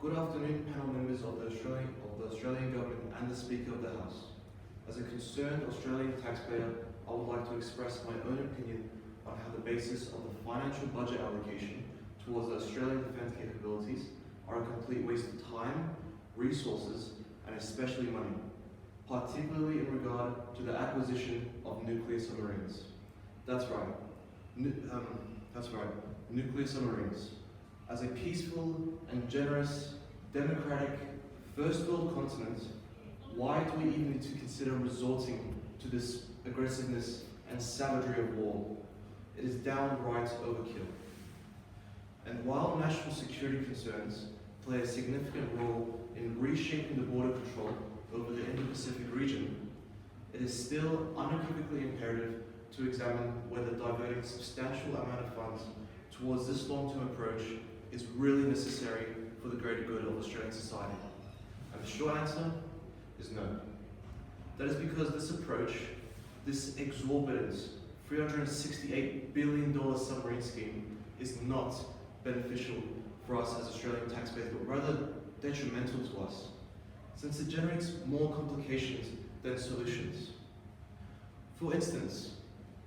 Good afternoon, panel members of the Australian Government and the Speaker of the House. As a concerned Australian taxpayer, I would like to express my own opinion on how the basis of the financial budget allocation towards the Australian defence capabilities are a complete waste of time, resources, and especially money, particularly in regard to the acquisition of nuclear submarines. That's right, nuclear submarines. As a peaceful and generous, democratic, first world continent, why do we even need to consider resorting to this aggressiveness and savagery of war? It is downright overkill. And while national security concerns play a significant role in reshaping the border control over the Indo-Pacific region, it is still unequivocally imperative to examine whether diverting substantial amount of funds towards this long-term approach is really necessary for the greater good of Australian society. And the short answer is no. That is because this approach, this exorbitant $368 billion submarine scheme, is not beneficial for us as Australian taxpayers, but rather detrimental to us, since it generates more complications than solutions. For instance,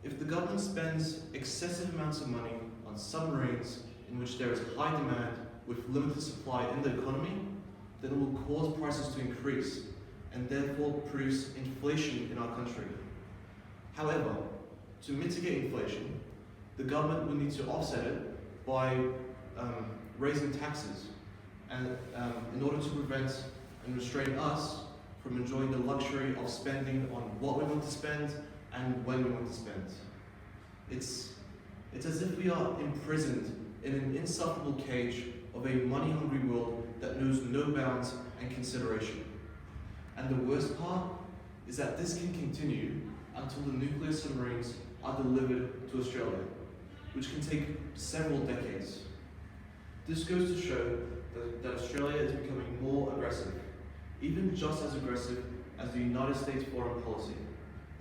if the government spends excessive amounts of money on submarines in which there is high demand with limited supply in the economy, then it will cause prices to increase and therefore produce inflation in our country. However, to mitigate inflation, the government will need to offset it by raising taxes and in order to prevent and restrain us from enjoying the luxury of spending on what we want to spend and when we want to spend. It's as if we are imprisoned in an insufferable cage of a money-hungry world that knows no bounds and consideration. And the worst part is that this can continue until the nuclear submarines are delivered to Australia, which can take several decades. This goes to show that Australia is becoming more aggressive, even just as aggressive as the United States foreign policy,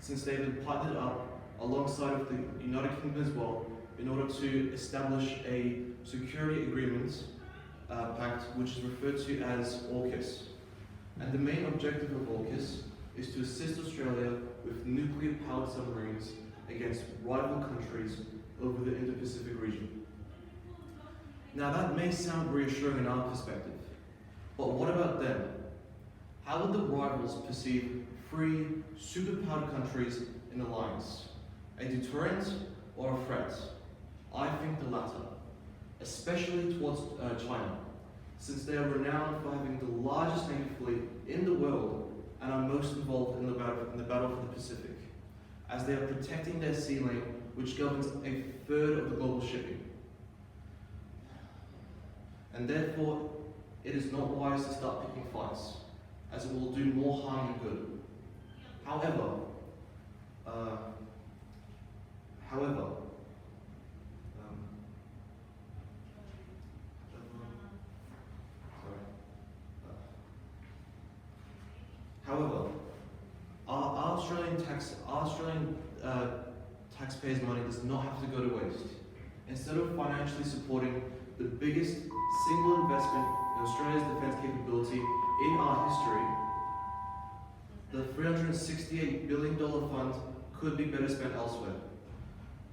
since they've been partnered up alongside of the United Kingdom as well in order to establish a security agreement pact, which is referred to as AUKUS. And the main objective of AUKUS is to assist Australia with nuclear-powered submarines against rival countries over the Indo-Pacific region. Now that may sound reassuring in our perspective, but what about them? How would the rivals perceive free, superpowered countries in alliance? A deterrent or a threat? I think the latter, especially towards China, since they are renowned for having the largest naval fleet in the world and are most involved in the battle for the Pacific, as they are protecting their sea lane, which governs a third of the global shipping. And therefore, it is not wise to start picking fights, as it will do more harm than good. However, our Australian taxpayers' money does not have to go to waste. Instead of financially supporting the biggest single investment in Australia's defence capability in our history, the $368 billion fund could be better spent elsewhere,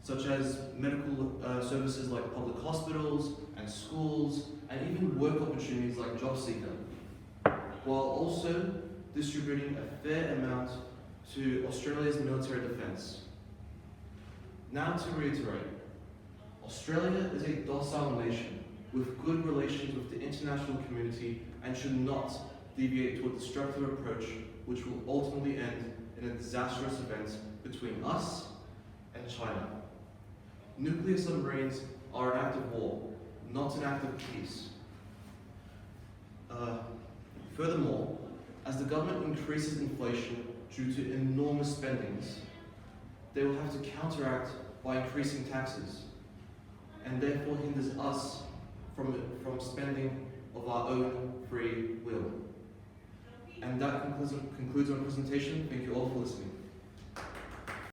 such as medical services like public hospitals and schools, and even work opportunities like JobSeeker, while also distributing a fair amount to Australia's military defence. Now to reiterate, Australia is a docile nation with good relations with the international community and should not deviate to a destructive approach which will ultimately end in a disastrous event between us and China. Nuclear submarines are an act of war, not an act of peace. Furthermore, as the government increases inflation due to enormous spendings, they will have to counteract by increasing taxes, and therefore hinders us from spending of our own free will. And that concludes our presentation. Thank you all for listening.